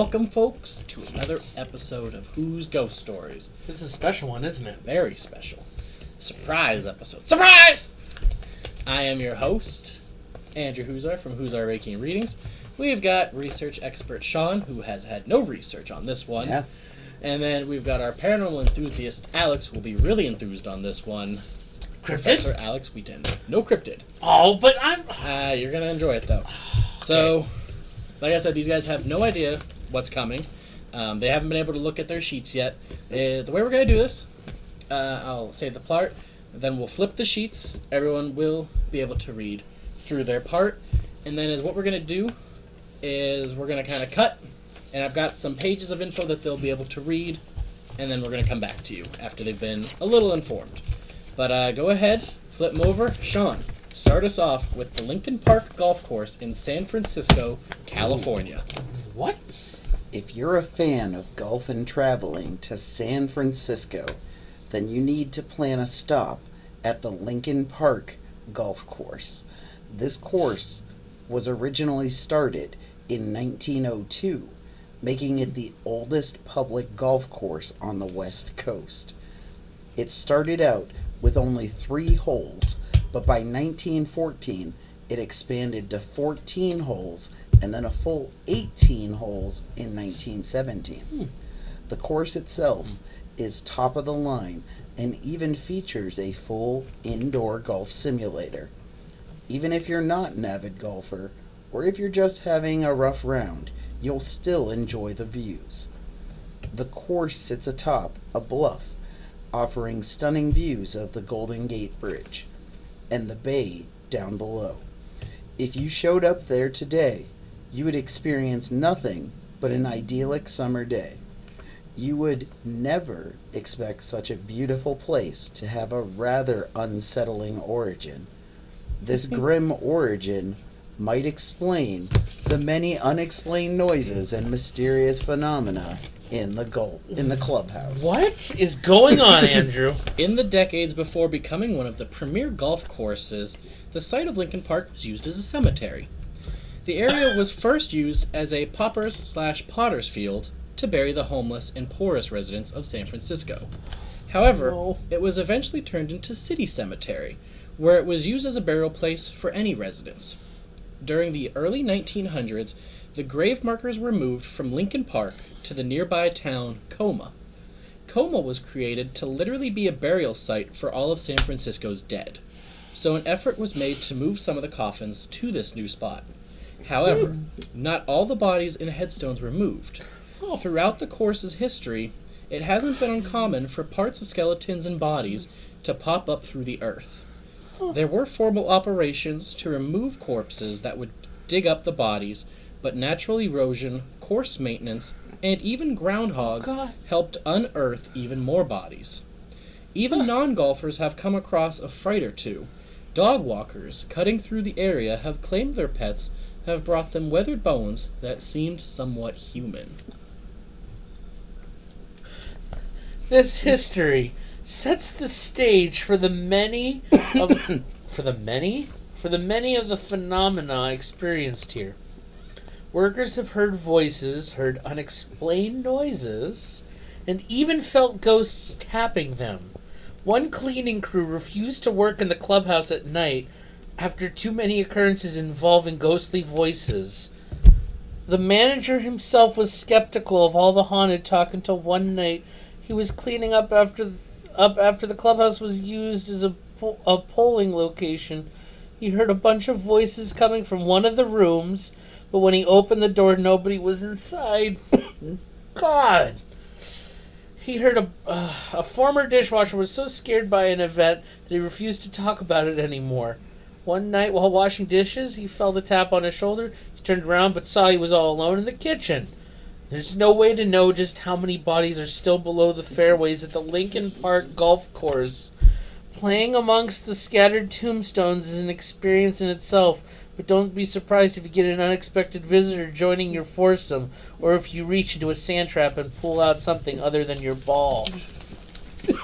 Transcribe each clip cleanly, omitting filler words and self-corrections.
Welcome, folks, to another episode of Who's Ghost Stories. This is a special one, isn't it? Very special. Surprise episode. Surprise! I am your host, Andrew Huzar from Huzar Reiki and Readings. We've got research expert Sean, who has had no research on this one. Yeah. And then we've got our paranormal enthusiast, Alex, who will be really enthused on this one. Cryptid? Professor Alex Wheaton. No cryptid. Oh, but I'm... You're going to enjoy it, though. So, like I said, these guys have no idea what's coming. They haven't been able to look at their sheets yet. The way we're going to do this, I'll say the part, then we'll flip the sheets. Everyone will be able to read through their part. And then what we're going to do is we're going to kind of cut. And I've got some pages of info that they'll be able to read. And then we're going to come back to you after they've been a little informed. But go ahead, flip them over. Sean, start us off with the Lincoln Park Golf Course in San Francisco, California. What? If you're a fan of golf and traveling to San Francisco, then you need to plan a stop at the Lincoln Park Golf Course. This course was originally started in 1902, making it the oldest public golf course on the West Coast. It started out with only 3 holes, but by 1914 it expanded to 14 holes and then a full 18 holes in 1917. The course itself is top of the line and even features a full indoor golf simulator. Even if you're not an avid golfer, or if you're just having a rough round, you'll still enjoy the views. The course sits atop a bluff, offering stunning views of the Golden Gate Bridge and the bay down below. If you showed up there today, you would experience nothing but an idyllic summer day. You would never expect such a beautiful place to have a rather unsettling origin. This grim origin might explain the many unexplained noises and mysterious phenomena in the clubhouse. What is going on, Andrew? In the decades before becoming one of the premier golf courses, the site of Lincoln Park was used as a cemetery. The area was first used as a paupers/potter's field to bury the homeless and poorest residents of San Francisco. However, It was eventually turned into city cemetery, where it was used as a burial place for any residents. During the early 1900s, the grave markers were moved from Lincoln Park to the nearby town Coma. Coma was created to literally be a burial site for all of San Francisco's dead, so an effort was made to move some of the coffins to this new spot. However, not all the bodies and headstones were moved. Throughout the course's history, it hasn't been uncommon for parts of skeletons and bodies to pop up through the earth. There were formal operations to remove corpses that would dig up the bodies, but natural erosion, course maintenance, and even groundhogs helped unearth even more bodies. Even non-golfers have come across a fright or two. Dog walkers cutting through the area have claimed their pets have brought them weathered bones that seemed somewhat human. This history sets the stage for the many of the phenomena experienced here. Workers have heard voices, heard unexplained noises, and even felt ghosts tapping them. One cleaning crew refused to work in the clubhouse at night after too many occurrences involving ghostly voices. The manager himself was skeptical of all the haunted talk until one night he was cleaning up after the clubhouse was used as a polling location. He heard a bunch of voices coming from one of the rooms, but when he opened the door, nobody was inside. God! He heard a former dishwasher was so scared by an event that he refused to talk about it anymore. One night while washing dishes, he felt a tap on his shoulder. He turned around but saw he was all alone in the kitchen. There's no way to know just how many bodies are still below the fairways at the Lincoln Park Golf Course. Playing amongst the scattered tombstones is an experience in itself, but don't be surprised if you get an unexpected visitor joining your foursome, or if you reach into a sand trap and pull out something other than your ball.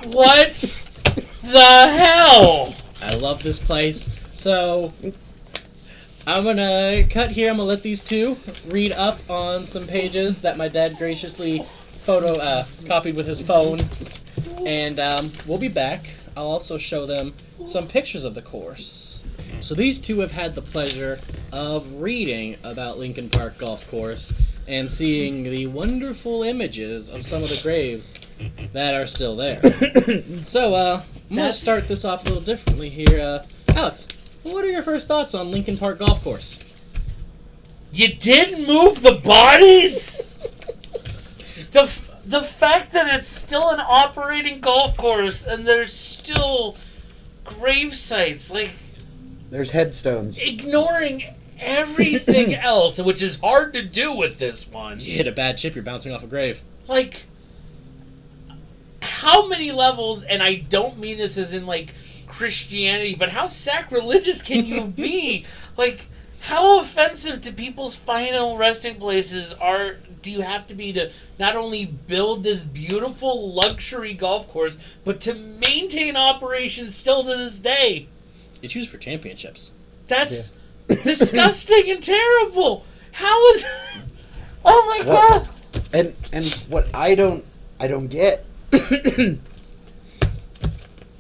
What the hell? I love this place. So, I'm gonna cut here. I'm gonna let these two read up on some pages that my dad graciously copied with his phone, and we'll be back. I'll also show them some pictures of the course. So these two have had the pleasure of reading about Lincoln Park Golf Course and seeing the wonderful images of some of the graves that are still there. So I'm gonna start this off a little differently here. Alex, what are your first thoughts on Lincoln Park Golf Course? You didn't move the bodies? The fact that it's still an operating golf course and there's still grave sites, like... There's headstones. Ignoring everything else, which is hard to do with this one. You hit a bad chip, you're bouncing off a grave. Like, how many levels, and I don't mean this as in, like, Christianity, but how sacrilegious can you be? Like, how offensive to people's final resting places do you have to be to not only build this beautiful luxury golf course, but to maintain operations still to this day? It's used for championships. That's disgusting and terrible. How is... Oh my god. And what I don't get,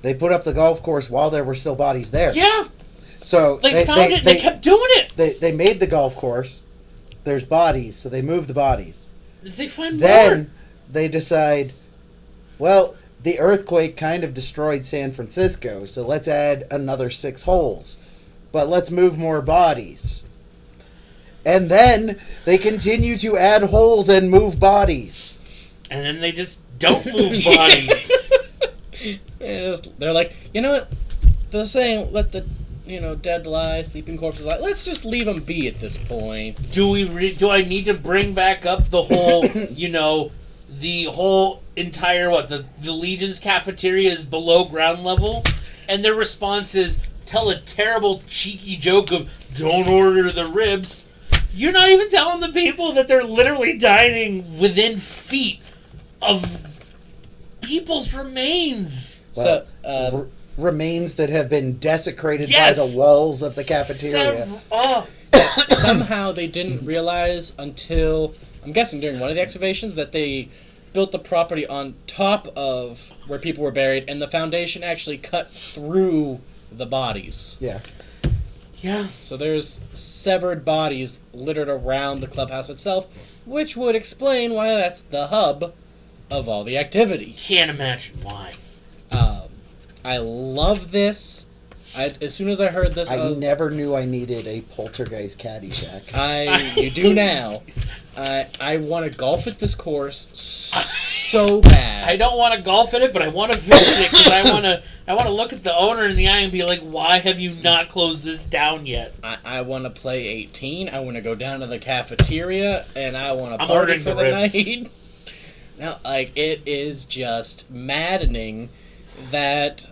they put up the golf course while there were still bodies there. Yeah. So They found it. They kept doing it. They made the golf course. There's bodies, so they moved the bodies. Did they find Then more? they decide, well, the earthquake kind of destroyed San Francisco, so let's add another 6 holes. But let's move more bodies. And then they continue to add holes and move bodies. And then they just don't move bodies. They're like, you know what? They're saying let the dead lie, sleeping corpses lie. Let's just leave them be at this point. Do I need to bring back up the whole, the whole entire, the Legion's cafeteria is below ground level? And their response is, tell a terrible, cheeky joke of, don't order the ribs. You're not even telling the people that they're literally dining within feet of people's remains. Well, So, remains that have been desecrated Yes! by the walls of the cafeteria. somehow they didn't realize until, I'm guessing during one of the excavations, that they built the property on top of where people were buried, and the foundation actually cut through the bodies. Yeah. Yeah. So there's severed bodies littered around the clubhouse itself, which would explain why that's the hub of all the activity. Can't imagine why. I love this. As soon as I heard this, I never knew I needed a poltergeist Caddyshack. You do now. I want to golf at this course so bad. I don't want to golf in it, but I want to visit it because I want to look at the owner in the eye and be like, why have you not closed this down yet? I want to play 18. I want to go down to the cafeteria and I want to party ordering for the the ribs. night. Now, it is just maddening that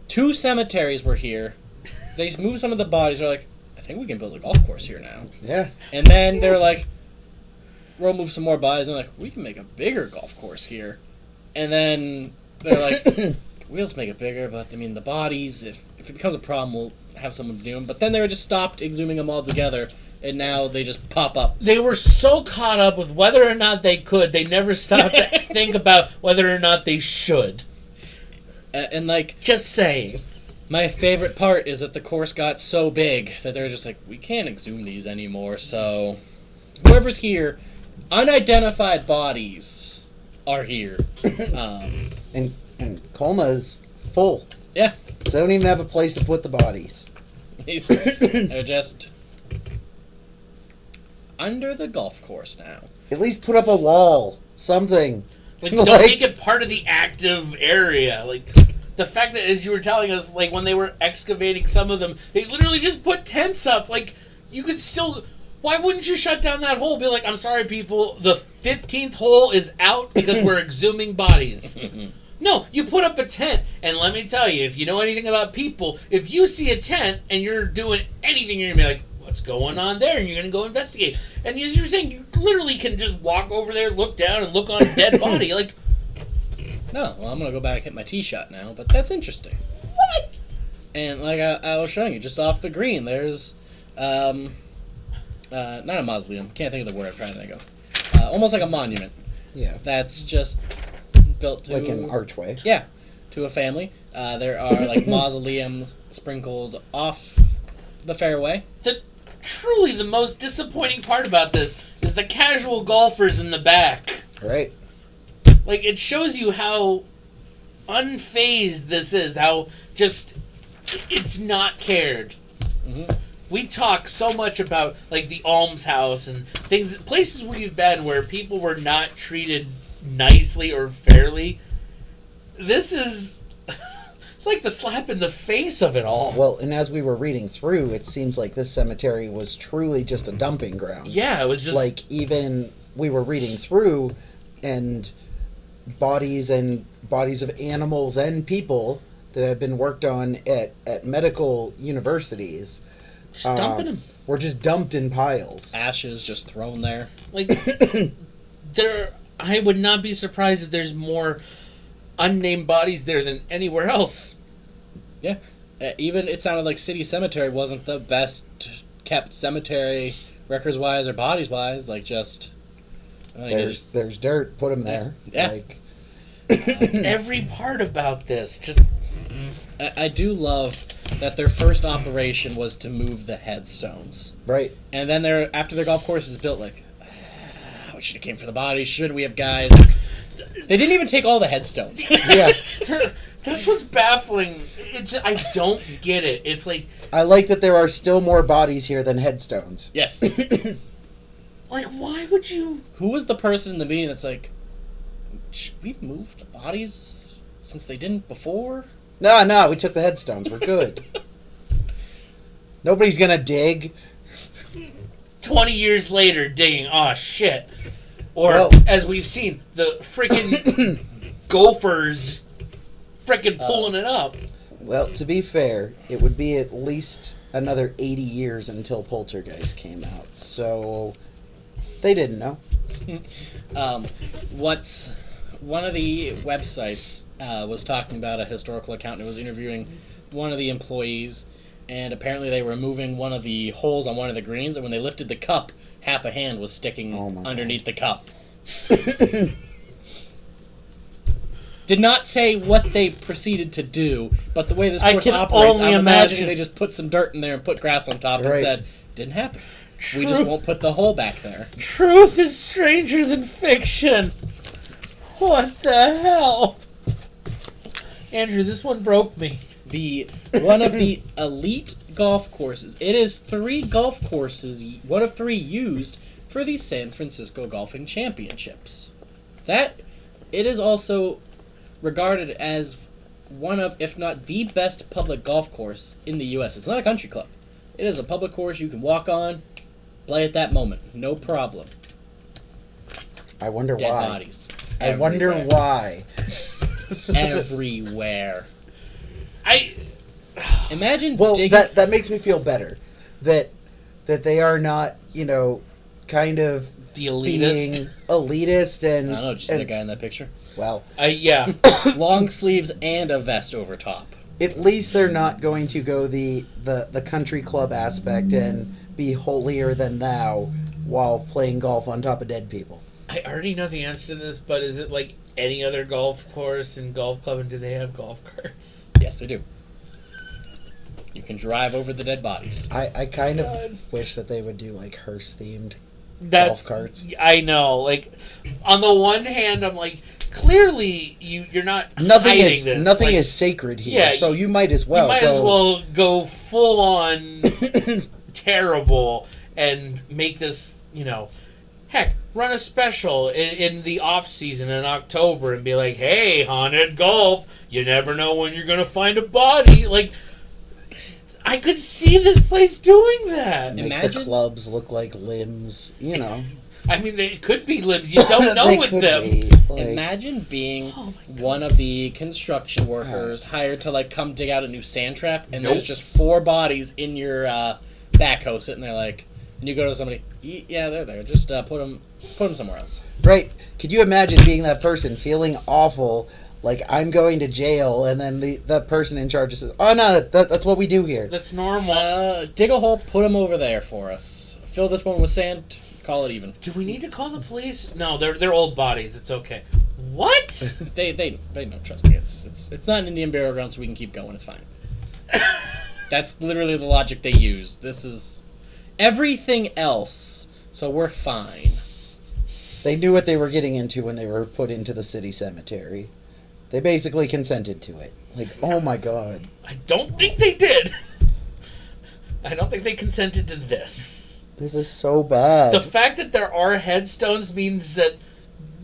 2 cemeteries were here. They moved some of the bodies. They're like, I think we can build a golf course here now. Yeah. And then they're like, we'll move some more bodies. And they're like, we can make a bigger golf course here. And then they're like, we'll just make it bigger, but the bodies, if it becomes a problem, we'll have someone do them. But then they were just stopped exhuming them all together, and now they just pop up. They were so caught up with whether or not they could, they never stopped to think about whether or not they should. And Just saying. my favorite part is that the course got so big that they're just like, we can't exhume these anymore, so whoever's here, unidentified bodies are here. And Colma's full. Yeah. So they don't even have a place to put the bodies. They're just under the golf course now. At least put up a wall. Something. Don't make it part of the active area. The fact that, as you were telling us, when they were excavating some of them, they literally just put tents up. You could still... Why wouldn't you shut down that hole? Be like, I'm sorry, people, the 15th hole is out because we're exhuming bodies. No, you put up a tent, and let me tell you, if you know anything about people, if you see a tent and you're doing anything, you're going to be like, what's going on there? And you're going to go investigate. And as you're saying, you literally can just walk over there, look down, and look on a dead body. No, well, I'm going to go back and hit my tee shot now, but that's interesting. What? And like I was showing you, just off the green, there's not a mausoleum. Can't think of the word I'm trying to think of. Almost like a monument. Yeah. That's just built to Like an archway. Yeah, to a family. There are like mausoleums sprinkled off the fairway. Truly, the most disappointing part about this is the casual golfers in the back. Right. Like, it shows you how unfazed this is, how just it's not cared. Mm-hmm. We talk so much about like the almshouse and things, places we've been where people were not treated nicely or fairly. This is it's like the slap in the face of it all. Well, and as we were reading through, it seems like this cemetery was truly just a dumping ground. Yeah, it was just like, even we were reading through, and bodies of animals and people that have been worked on at medical universities just dumping them. were just dumped in piles. Ashes just thrown there. Like I would not be surprised if there's more unnamed bodies there than anywhere else. Yeah. Even it sounded like City Cemetery wasn't the best kept cemetery, records wise or bodies wise. Like, just There's dirt. Put them there. Yeah. Like, every part about this just. I do love that their first operation was to move the headstones. right. And then after their golf course is built, like, we should have came for the bodies. Shouldn't we have, guys? They didn't even take all the headstones. Yeah. That's what's baffling. I don't get it. It's like... I like that there are still more bodies here than headstones. Yes. Like, why would you... Who was the person in the meeting that's like, should we move the bodies since they didn't before? No, we took the headstones. We're good. Nobody's gonna dig. 20 years later digging, oh shit. Or, Well, as we've seen, the freaking gophers just freaking pulling it up. Well, to be fair, it would be at least another 80 years until Poltergeist came out. So, they didn't know. What's one of the websites was talking about a historical account and it was interviewing one of the employees, and apparently they were moving one of the holes on one of the greens, and when they lifted the cup, half a hand was sticking underneath the cup. Did not say what they proceeded to do, but the way this course operates, I'm imagining they just put some dirt in there and put grass on top and said, didn't happen. We just won't put the hole back there. Truth is stranger than fiction. What the hell? Andrew, this one broke me. One of the elite golf courses. It is 3 golf courses, one of 3 used for the San Francisco Golfing Championships. It is also regarded as one of, if not the best public golf course in the U.S. It's not a country club. It is a public course you can walk on, play at that moment, no problem. I wonder Dead why. bodies. I wonder why. Everywhere. Imagine digging... that makes me feel better. That they are not, kind of the elitist. being elitist and... I don't know, just the guy in that picture. Well... yeah. Long sleeves and a vest over top. At least they're not going to go the country club aspect and be holier than thou while playing golf on top of dead people. I already know the answer to this, but is it like any other golf course and golf club, and do they have golf carts? Yes, they do. You can drive over the dead bodies. I kind of wish that they would do like hearse-themed golf carts. I know. Like, on the one hand, I'm like, clearly you're not Nothing hiding this. Nothing like, is sacred here, yeah, so you might as well. as well go full on terrible and make this, heck, run a special in the off season in October and be like, hey, haunted golf, you never know when you're gonna find a body. Like, I could see this place doing that. Make the clubs look like limbs, I mean, they could be limbs. You don't know with them. Imagine being one of the construction workers hired to come dig out a new sand trap, and there's just 4 bodies in your backhoe sitting there, and you go to somebody, yeah, they're there. Just put them somewhere else. Right? Could you imagine being that person, feeling awful, Like, I'm going to jail, and then the person in charge says, oh, no, that's what we do here. That's normal. Dig a hole, put them over there for us. Fill this one with sand, call it even. Do we need to call the police? No, they're old bodies. It's okay. What? They know, trust me. It's not an Indian burial ground, so we can keep going. It's fine. That's literally the logic they use. This is everything else, so we're fine. They knew what they were getting into when they were put into the city cemetery. They basically consented to it. Like, oh my god. I don't think they did. I don't think they consented to this. This is so bad. The fact that there are headstones means that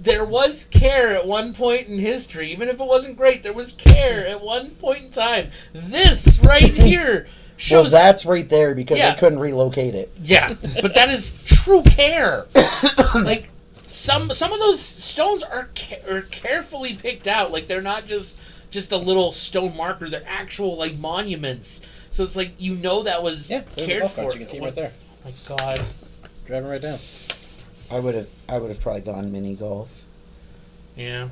there was care at one point in history. Even if it wasn't great, there was care at one point in time. This right here shows... Well, that's right there because Yeah. they couldn't relocate it. Yeah, but that is true care. Like, some of those stones are carefully picked out. Like, they're not just a little stone marker. They're actual, like, monuments. So it's like, you know that was cared for. You can see right there. Oh my god. Driving right down. I would have probably gone mini golf. Yeah.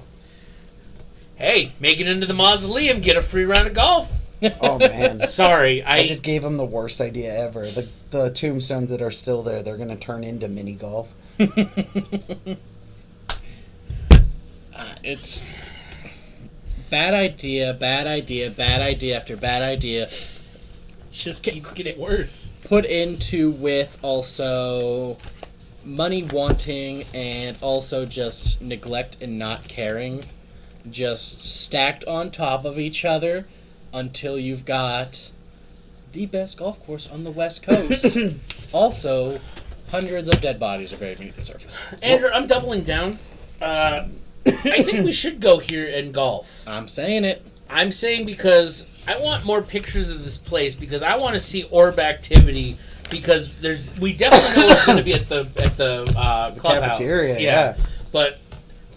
Hey, make it into the mausoleum, get a free round of golf. Oh man. Sorry, I just gave them the worst idea ever. The tombstones that are still there, they're going to turn into mini golf. It's bad idea after bad idea. just keeps getting worse. Put into with also money wanting and also just neglect and not caring. Just stacked on top of each other until you've got the best golf course on the West Coast. Also, hundreds of dead bodies are buried beneath the surface. Andrew, I'm doubling down. I think we should go here and golf. I'm saying it. I'm saying because I want more pictures of this place because I want to see orb activity because we definitely know it's going to be at the clubhouse. Cafeteria, yeah. But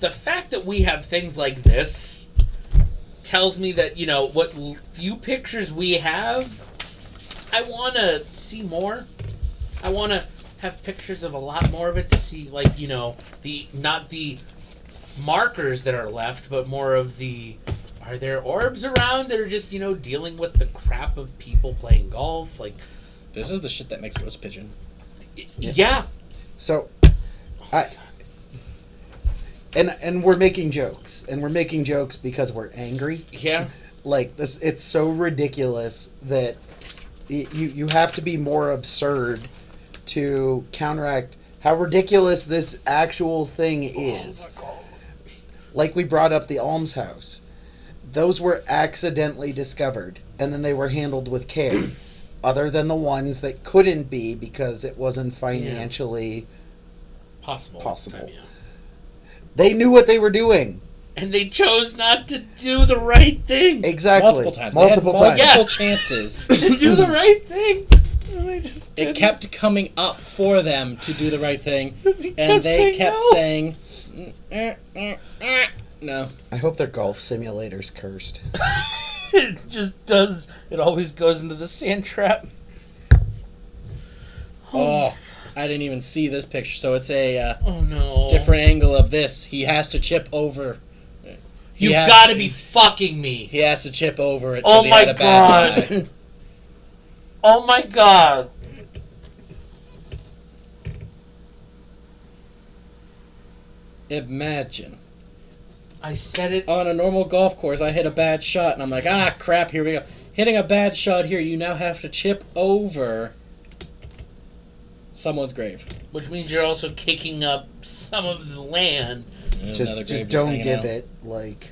the fact that we have things like this tells me that, what few pictures we have, I want to see more. I want to have pictures of a lot more of it to see, not the markers that are left, but more of are there orbs around that are just, dealing with the crap of people playing golf? Like, this is the shit that makes ghost pigeon. Yeah. So, and we're making jokes, and we're making jokes because we're angry. Yeah. Like this, it's so ridiculous that you have to be more absurd to counteract how ridiculous this actual thing is. Oh my God. Like we brought up the almshouse. Those were accidentally discovered, and then they were handled with care. Other than the ones that couldn't be because it wasn't financially possible. Time, yeah. They knew what they were doing. And they chose not to do the right thing. Exactly. Multiple times. Yeah. Chances. To do the right thing. It kept coming up for them to do the right thing. And they kept saying, no. I hope their golf simulator's cursed. It just does. It always goes into the sand trap. Oh, I didn't even see this picture. So it's a oh no different angle of this. He has to chip over. You've got to be fucking me. He has to chip over it. Oh my god. Oh my god. Imagine. I said it. On a normal golf course, I hit a bad shot, and I'm like, crap, here we go. Hitting a bad shot here, you now have to chip over someone's grave. Which means you're also kicking up some of the land. Just don't divot, like...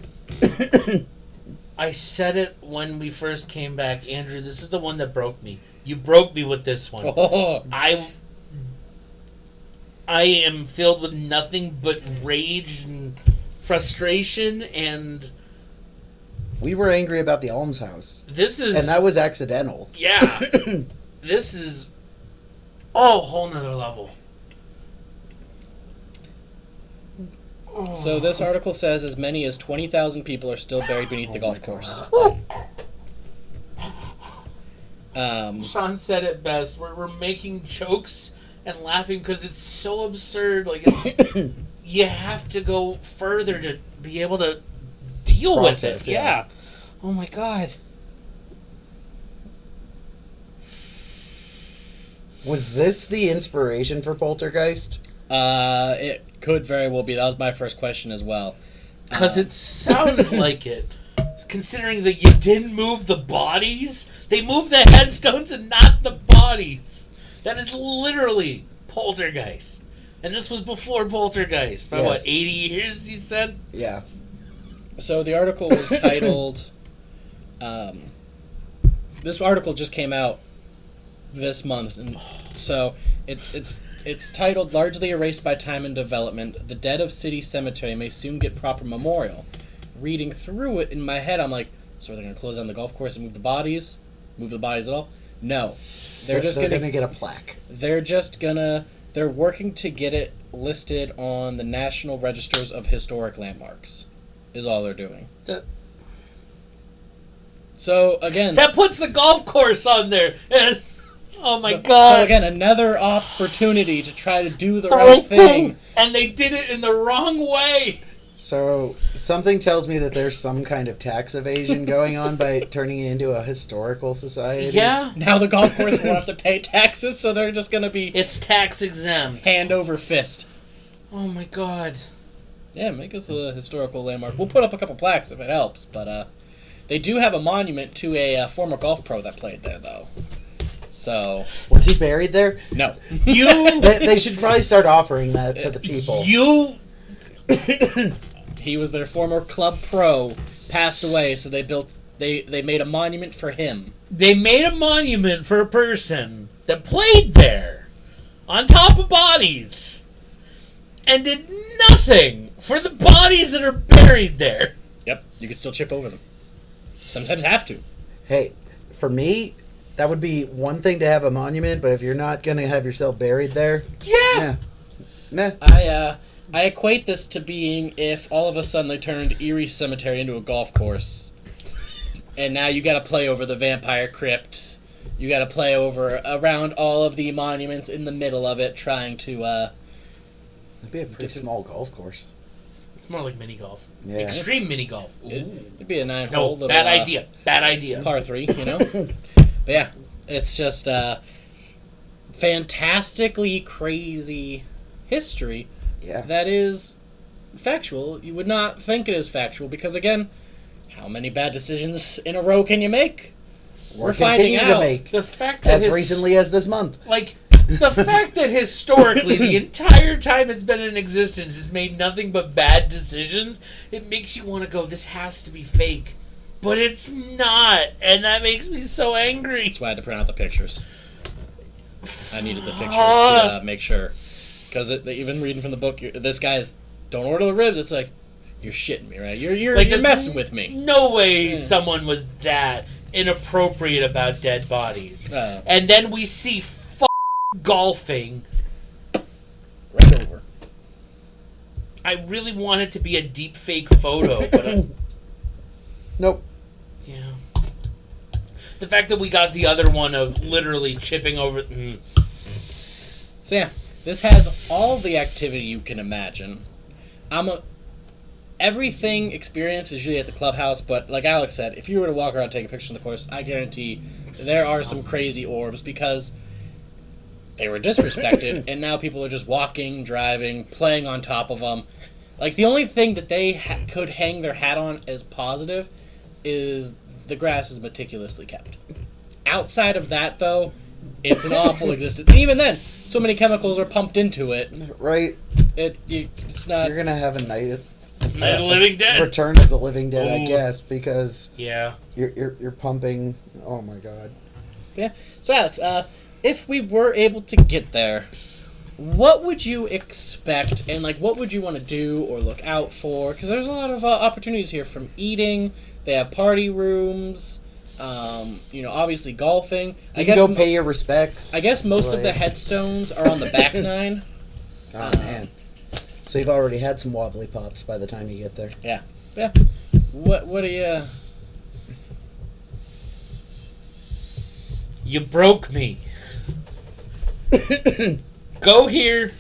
I said it when we first came back. Andrew, this is the one that broke me. You broke me with this one. Oh. I am filled with nothing but rage and frustration, and we were angry about the almshouse. And that was accidental. Yeah. This is a whole nother level. So this article says as many as 20,000 people are still buried beneath the golf course. Sean said it best. We're making jokes and laughing because it's so absurd. Like, it's you have to go further to be able to deal process, with it. Yeah. Oh my god. Was this the inspiration for Poltergeist? It could very well be. That was my first question as well. Because it sounds like it. Considering that you didn't move the bodies, they moved the headstones and not the bodies. That is literally Poltergeist. And this was before Poltergeist. By what, 80 years, you said? Yeah. So the article was titled... this article just came out this month, and so it's titled "Largely Erased by Time and Development. The Dead of City Cemetery May Soon Get Proper Memorial." Reading through it in my head, I'm like, so are they going to close down the golf course and move the bodies? Move the bodies at all? No, they're going to get a plaque. They're working to get it listed on the National Registers of Historic Landmarks. Is all they're doing. So again, that puts the golf course on there. Oh my god! So again, another opportunity to try to do the right thing, and they did it in the wrong way. So something tells me that there's some kind of tax evasion going on by turning it into a historical society. Yeah. Now the golf course won't have to pay taxes, so they're just going to be... It's tax exempt. Hand over fist. Oh my god. Yeah, make us a historical landmark. We'll put up a couple plaques if it helps, but they do have a monument to a former golf pro that played there, though. So... Was he buried there? No. They should probably start offering that to the people. He was their former club pro, passed away, so they made a monument for him. They made a monument for a person that played there on top of bodies and did nothing for the bodies that are buried there. Yep, you can still chip over them. Sometimes have to. Hey, for me, that would be one thing to have a monument, but if you're not going to have yourself buried there... Yeah! Nah. I equate this to being if all of a sudden they turned Erie Cemetery into a golf course. And now you gotta play over the vampire crypt. You gotta play over around all of the monuments in the middle of it, trying to, It'd be a pretty small golf course. It's more like mini golf. Yeah. Extreme mini golf. It'd be a 9-hole little... Bad idea. Bad idea. Par 3, you know? But yeah, it's just, fantastically crazy history. Yeah. That is factual. You would not think it is factual because, again, how many bad decisions in a row can you make? We're finding out. To make. The fact that as recently as this month. Like, the fact that historically, the entire time it's been in existence, it's made nothing but bad decisions, it makes you want to go, this has to be fake. But it's not. And that makes me so angry. That's why I had to print out the pictures. I needed the pictures to make sure. Because even reading from the book, this guy's don't order the ribs. It's like, you're shitting me, right? You're messing with me. No way someone was that inappropriate about dead bodies. And then we see golfing right over. I really want it to be a deep fake photo, but nope. Yeah. The fact that we got the other one of literally chipping over. So yeah. This has all the activity you can imagine. Everything experience is usually at the clubhouse, but like Alex said, if you were to walk around and take a picture of the course, I guarantee there are some crazy orbs because they were disrespected, and now people are just walking, driving, playing on top of them. Like, the only thing that they could hang their hat on as positive is the grass is meticulously kept. Outside of that, though, it's an awful existence. And even then, so many chemicals are pumped into it. Right. It's not... You're going to have a night of the Living Dead. Return of the Living Dead, I guess, because you're pumping... Oh, my God. Yeah. So, Alex, if we were able to get there, what would you expect, and, like, what would you want to do or look out for? Because there's a lot of opportunities here, from eating, they have party rooms... obviously golfing. You can go pay your respects. I guess most of the headstones are on the back nine. Oh, man. So you've already had some wobbly pops by the time you get there. Yeah. Yeah. What do you... You broke me. Go here.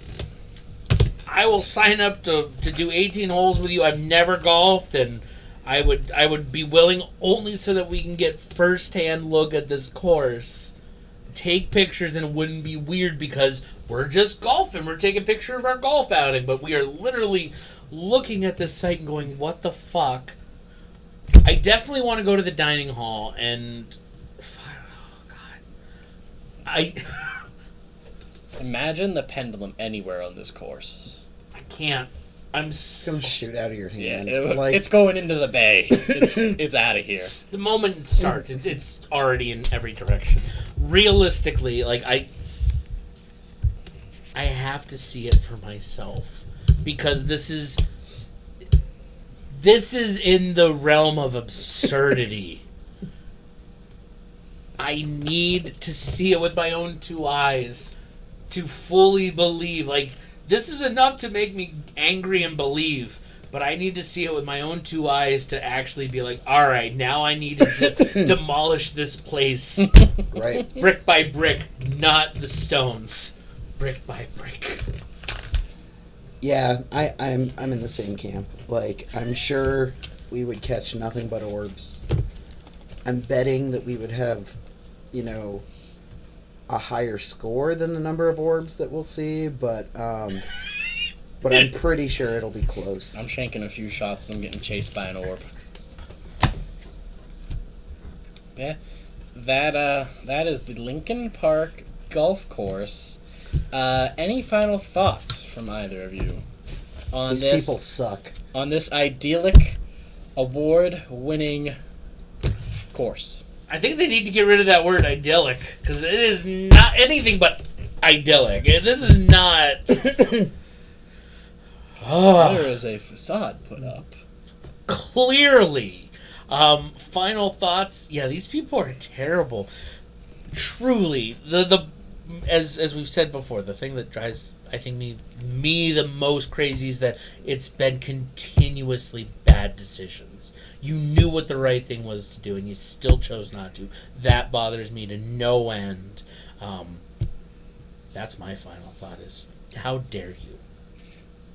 I will sign up to do 18 holes with you. I've never golfed, and I would be willing only so that we can get first-hand look at this course, take pictures, and it wouldn't be weird because we're just golfing. We're taking a picture of our golf outing, but we are literally looking at this site and going, what the fuck? I definitely want to go to the dining hall and... Oh, God. Imagine the pendulum anywhere on this course. I can't. I'm It's gonna shoot out of your hand. Yeah, it's going into the bay. It's out of here. The moment it starts, it's already in every direction. Realistically, like I have to see it for myself because this is in the realm of absurdity. I need to see it with my own two eyes to fully believe. Like, this is enough to make me angry and believe, but I need to see it with my own two eyes to actually be like, all right, now I need to demolish this place. Right. Brick by brick, not the stones. Brick by brick. Yeah, I'm in the same camp. Like, I'm sure we would catch nothing but orbs. I'm betting that we would have, a higher score than the number of orbs that we'll see, but I'm pretty sure it'll be close. I'm shanking a few shots and getting chased by an orb. Yeah, that is the Lincoln Park Golf Course. Any final thoughts from either of you on These this? people suck. On this idyllic, award-winning course. I think they need to get rid of that word idyllic, because it is not anything but idyllic. This is not... There is a facade put up. Clearly. Final thoughts. Yeah, these people are terrible. Truly. As we've said before, the thing that drives, I think, me the most crazy is that it's been continuously bad decisions. You knew what the right thing was to do, and you still chose not to. That bothers me to no end. That's my final thought is, how dare you?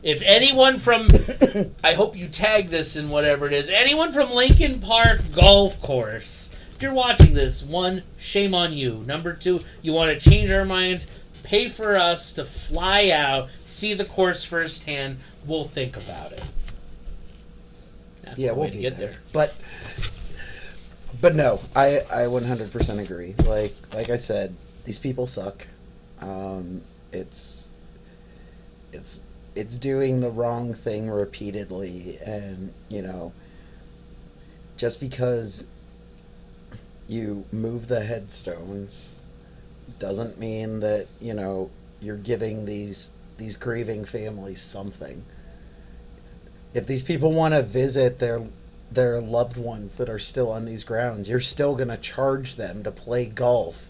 If anyone from, I hope you tag this in whatever it is, anyone from Lincoln Park Golf Course, if you're watching this, 1, shame on you. Number 2, you want to change our minds, pay for us to fly out, see the course firsthand, we'll think about it. That's the way we'll to be get there. there. But no, I 100% agree. Like I said, these people suck. It's doing the wrong thing repeatedly, and just because you move the headstones doesn't mean that you're giving these grieving families something. If these people want to visit their loved ones that are still on these grounds, you're still going to charge them to play golf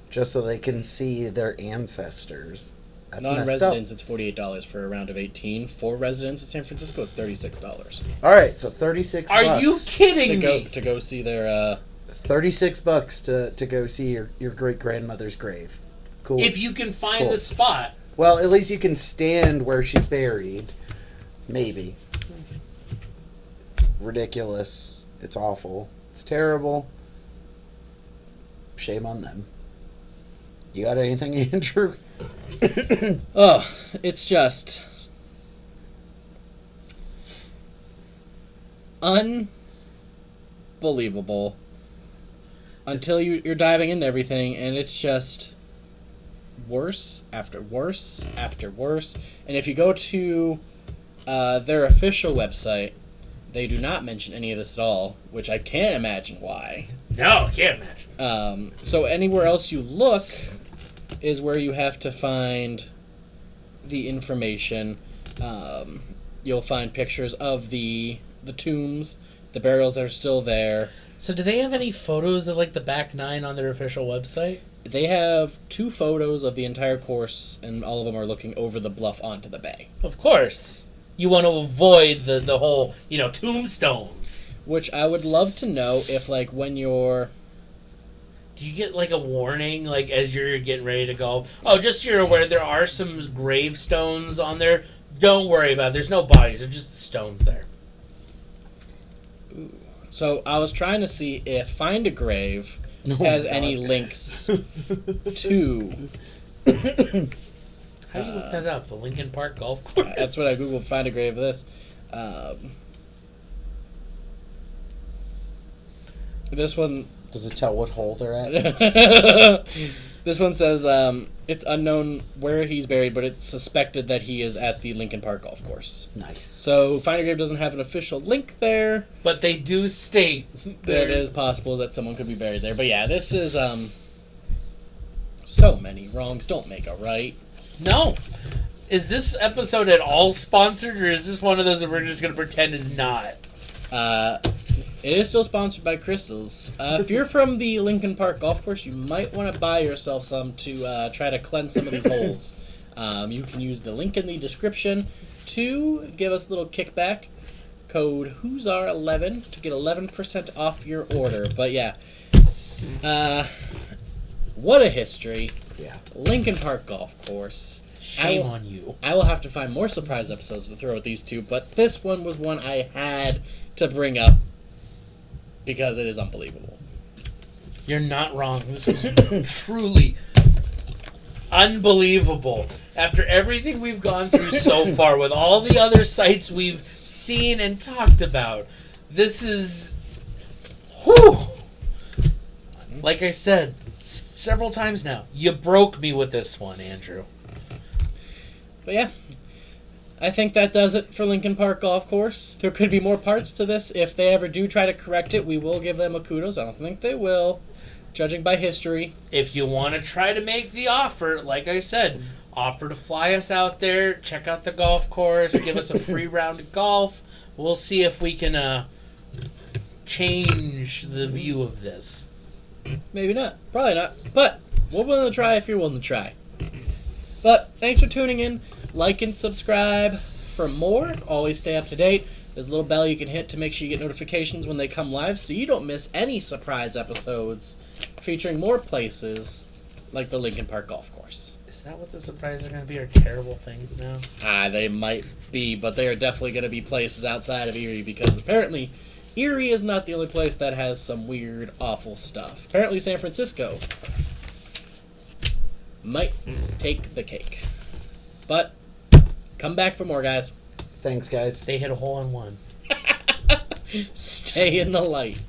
just so they can see their ancestors. That's messed up. Non-residents, it's $48 for a round of 18. For residents in San Francisco, it's $36. All right, so $36. Are you kidding me? To go see their... $36 to go see your great grandmother's grave. Cool. If you can find the spot. Well, at least you can stand where she's buried. Maybe. Ridiculous. It's awful. It's terrible. Shame on them. You got anything, Andrew? Oh, it's just... unbelievable. Until you're diving into everything, and it's just worse after worse after worse. And if you go to their official website, they do not mention any of this at all, which I can't imagine why. No, can't imagine. So anywhere else you look is where you have to find the information. You'll find pictures of the tombs, the burials that are still there. So do they have any photos of the back nine on their official website? They have 2 photos of the entire course, and all of them are looking over the bluff onto the bay. Of course. You want to avoid the whole, tombstones. Which I would love to know if, when you're... Do you get, a warning, as you're getting ready to golf? Oh, just so you're aware, there are some gravestones on there. Don't worry about it. There's no bodies. There's just the stones there. Ooh. So I was trying to see if Find a Grave has any links to. How do you look that up? The Lincoln Park Golf Course? That's what I googled. Find a grave of this. This one. Does it tell what hole they're at? This one says it's unknown where he's buried, but it's suspected that he is at the Lincoln Park Golf Course. Nice. So Find a Grave doesn't have an official link there, But they do state that it is possible that someone could be buried there. But yeah, this is so many wrongs don't make a right. No. Is this episode at all sponsored, or is this one of those that we're just going to pretend is not? It is still sponsored by Crystals. If you're from the Lincoln Park Golf Course, you might want to buy yourself some to try to cleanse some of these holes. You can use the link in the description to give us a little kickback. Code WHO'sAre11 to get 11% off your order. But yeah, what a history. Yeah. Lincoln Park Golf Course. Shame on you. I will have to find more surprise episodes to throw at these two, but this one was one I had to bring up because it is unbelievable. You're not wrong. This is truly unbelievable. After everything we've gone through so far, with all the other sites we've seen and talked about, this is... Whew! Like I said several times now, you broke me with this one, Andrew. But yeah, I think that does it for Lincoln Park Golf Course. There could be more parts to this. If they ever do try to correct it, we will give them a kudos. I don't think they will, judging by history. If you want to try to make the offer, like I said, offer to fly us out there, check out the golf course, give us a free round of golf. We'll see if we can change the view of this. Maybe not. Probably not. But we're willing to try if you're willing to try. But thanks for tuning in. Like and subscribe for more. Always stay up to date. There's a little bell you can hit to make sure you get notifications when they come live so you don't miss any surprise episodes featuring more places like the Lincoln Park Golf Course. Is that what the surprises are going to be, or terrible things now? They might be, but they are definitely going to be places outside of Erie because apparently Erie is not the only place that has some weird, awful stuff. Apparently San Francisco might take the cake. But come back for more, guys. Thanks, guys. They hit a hole in one. Stay in the light.